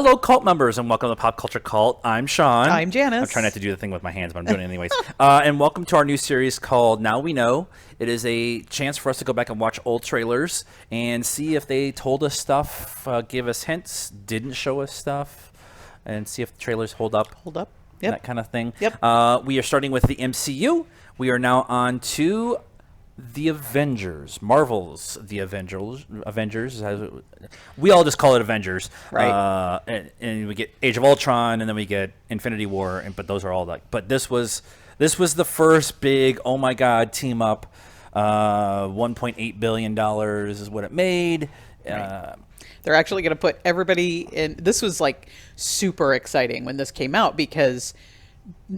Hello, cult members, and welcome to Pop Culture Cult. I'm Sean. I'm Janice. I'm trying not to do the thing with my hands, but I'm doing it anyways. And welcome to our new series called Now We Know. It is a chance for us to go back and watch old trailers and see if they told us stuff, give us hints, didn't show us stuff, and see if the trailers hold up. Yep. That kind of thing. Yep. We are starting with the MCU. We are now on to the Avengers, Marvel's The Avengers. We all just call it Avengers, right? And we get Age of Ultron, and then we get Infinity War, but those are all like. But this was the first big, oh my God, team up. $1.8 billion is what it made. Right. They're actually going to put everybody in. This was like super exciting when this came out because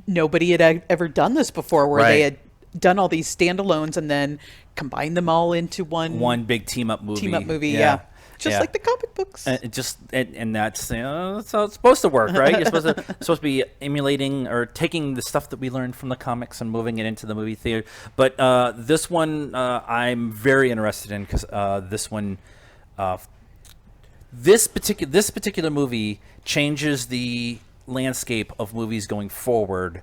nobody had ever done this before, where they had done all these standalones and then combined them all into one big team up movie. Yeah. Just like the comic books. And that's how it's supposed to work, right? You're supposed to be emulating or taking the stuff that we learned from the comics and moving it into the movie theater. But this one I'm very interested in because this one, this particular movie changes the landscape of movies going forward,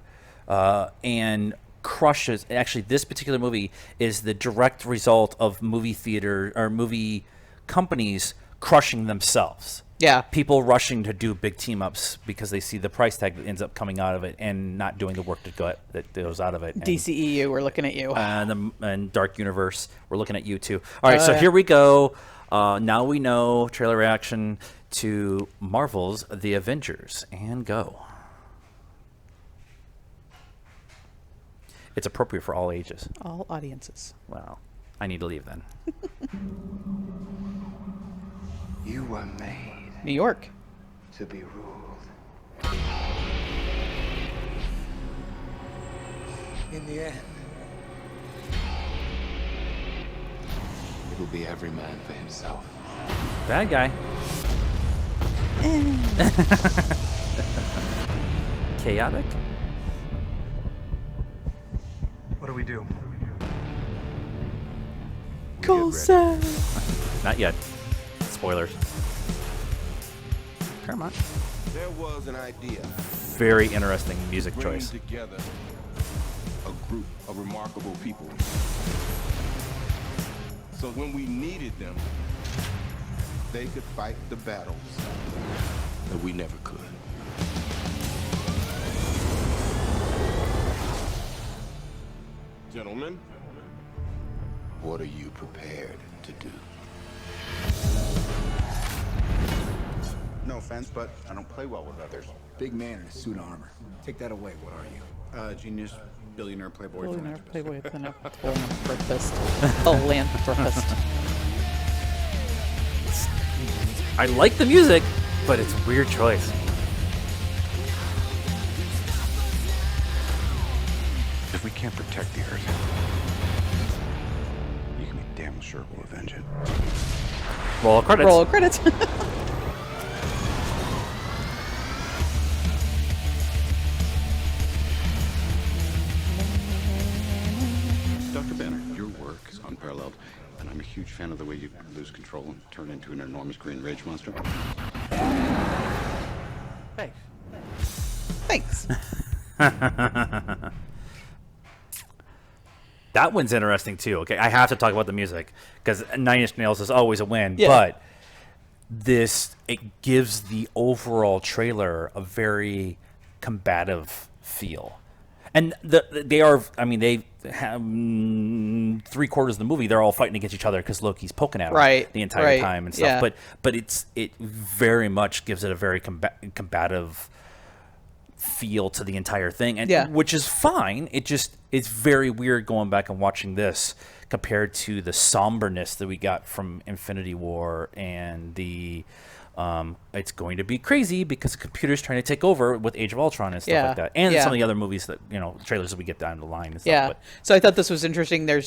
and crushes. Actually, this particular movie is the direct result of movie theater or movie companies crushing themselves. Yeah. People rushing to do big team ups because they see the price tag that ends up coming out of it and not doing the work that goes out of it. DCEU, we're looking at you. And Dark Universe, we're looking at you too. All right, so here we go. Now we know trailer reaction to Marvel's The Avengers, and go. It's appropriate for all ages. All audiences. Well, I need to leave then. You were made New York to be ruled. In the end, it'll be every man for himself. Bad guy. Chaotic? What do we do? Coulson. Not yet. Spoilers. Come on. There was an idea. Very interesting music Bringing choice. together a group of remarkable people. So when we needed them, they could fight the battles that we never could. Gentlemen, what are you prepared to do? No offense, but I don't play well with others. Big man in a suit of armor. Take that away. What are you? Genius, billionaire, playboy, Philanthropist. Philanthropist. I like the music, but it's a weird choice. If we can't protect the Earth, you can be damn sure we'll avenge it. Roll credits. Roll credits. Dr. Banner, your work is unparalleled, and I'm a huge fan of the way you lose control and turn into an enormous green rage monster. Thanks. That one's interesting too. Okay, I have to talk about the music because Nine Inch Nails is always a win, Yeah. but it gives the overall trailer a very combative feel. And they have 3/4 of the movie. They're all fighting against each other because Loki's poking at them the entire time and stuff. Yeah. But it very much gives it a very combative feel to the entire thing, and which is fine. It's very weird going back and watching this compared to the somberness that we got from Infinity War and the. It's going to be crazy because the computer's trying to take over with Age of Ultron and stuff like that, and some of the other movies that trailers that we get down the line and stuff. Yeah. But, so I thought this was interesting. They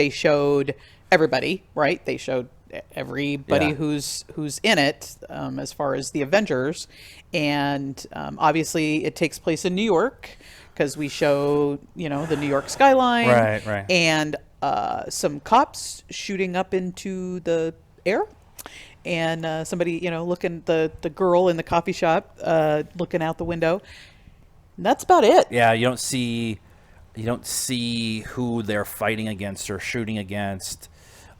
showed everybody, right? They showed everybody who's in it, as far as the Avengers, and obviously it takes place in New York because we show the New York skyline, right, and some cops shooting up into the air. and somebody, looking the girl in the coffee shop, looking out the window. And that's about it. Yeah, you don't see who they're fighting against or shooting against.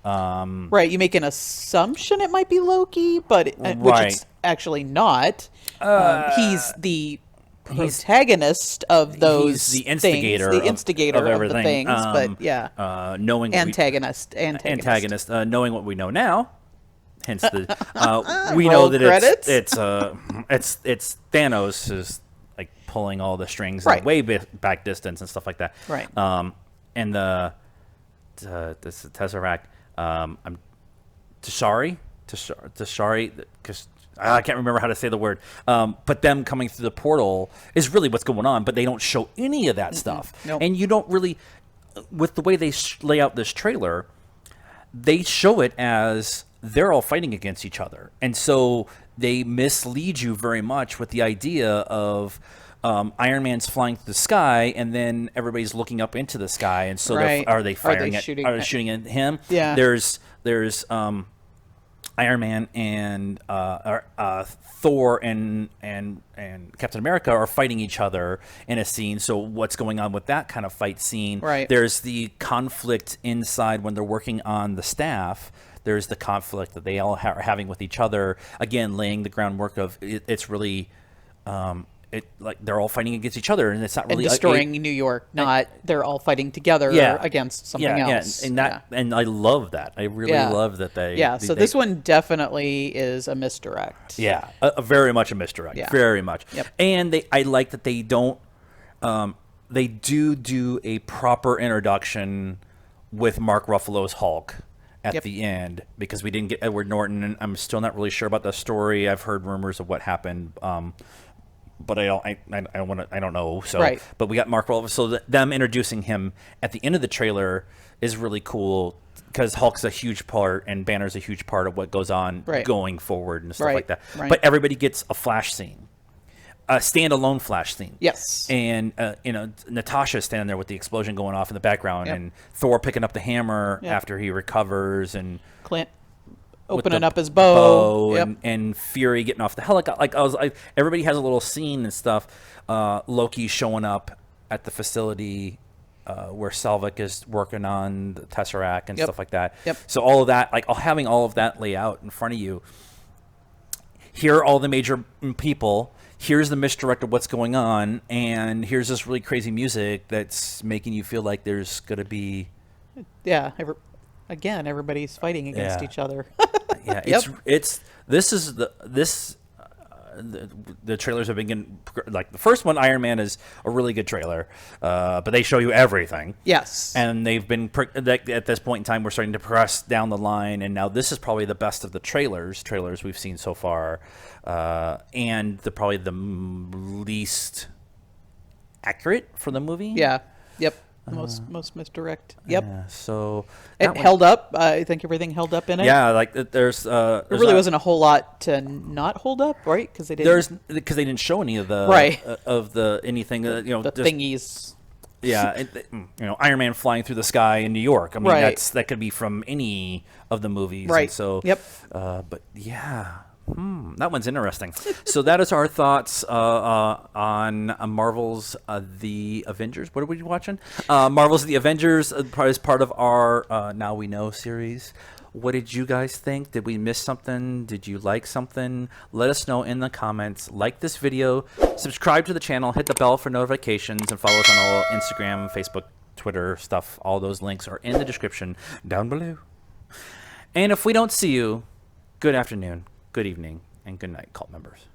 Right, you make an assumption it might be Loki, but which Right. it's actually not. He's the protagonist of those. He's the instigator, things, the instigator of everything. the things. But yeah, Knowing antagonist. Knowing what we know now, hence the we know that credits. it's Thanos is like pulling all the strings Right. way back distance and stuff like that. Right. And this Tesseract. I'm Tashari, because I can't remember how to say the word. But them coming through the portal is really what's going on, but they don't show any of that stuff. Nope. And you don't really, with the way they lay out this trailer, they show it as they're all fighting against each other. And so they mislead you very much with the idea of Iron Man's flying through the sky, and then everybody's looking up into the sky, and so Right. are they firing shooting Are they shooting at him? Yeah. There's Iron Man and Thor and Captain America are fighting each other in a scene. So what's going on with that kind of fight scene? Right. There's the conflict inside when they're working on the staff. There's the conflict that they all are having with each other. Again, laying the groundwork of it's really. Like they're all fighting against each other, and it's not really and destroying New York. Not they're all fighting together against something else. Yeah, and I love that. I really love that they. Yeah, so this one definitely is a misdirect. Yeah, very much a misdirect. Yeah. Very much. Yep. And I like that they don't. They do a proper introduction with Mark Ruffalo's Hulk at the end, because we didn't get Edward Norton, and I'm still not really sure about the story. I've heard rumors of what happened. But I don't know. So, Right. But we got Mark Ruffalo. So them introducing him at the end of the trailer is really cool, because Hulk's a huge part and Banner's a huge part of what goes on going forward and stuff like that. Right. But everybody gets a flash scene, a standalone flash scene. Yes. And Natasha's standing there with the explosion going off in the background, and Thor picking up the hammer after he recovers, and Clint opening up his bow, and Fury getting off the helicopter. Everybody has a little scene and stuff. Loki showing up at the facility where Selvig is working on the Tesseract and stuff like that. Yep. So all of that, having all of that lay out in front of you. Here are all the major people. Here's the misdirect of what's going on, and here's this really crazy music that's making you feel like there's going to be. Yeah. Again, everybody's fighting against each other. Yeah, the trailers have been getting, like the first one, Iron Man, is a really good trailer, but they show you everything. Yes. And they've been at this point in time, we're starting to progress down the line, and now this is probably the best of the trailers we've seen so far, and probably the least accurate for the movie. Yeah. Yep. Most misdirect. Yep. Yeah, so it held up. I think everything held up in it. Yeah, like there's. There really wasn't a whole lot to not hold up, right? Because they didn't. Because they didn't show any of the of the anything. The thingies. Yeah, Iron Man flying through the sky in New York. I mean, that could be from any of the movies. Right. And so. Yep. But yeah. That one's interesting. So that is our thoughts on Marvel's The Avengers. What are we watching? Marvel's The Avengers is part of our Now We Know series. What did you guys think? Did we miss something? Did you like something? Let us know in the comments. Like this video, subscribe to the channel, hit the bell for notifications, and follow us on all Instagram, Facebook, Twitter stuff. All those links are in the description down below. And if we don't see you, good afternoon, good evening, and good night, cult members.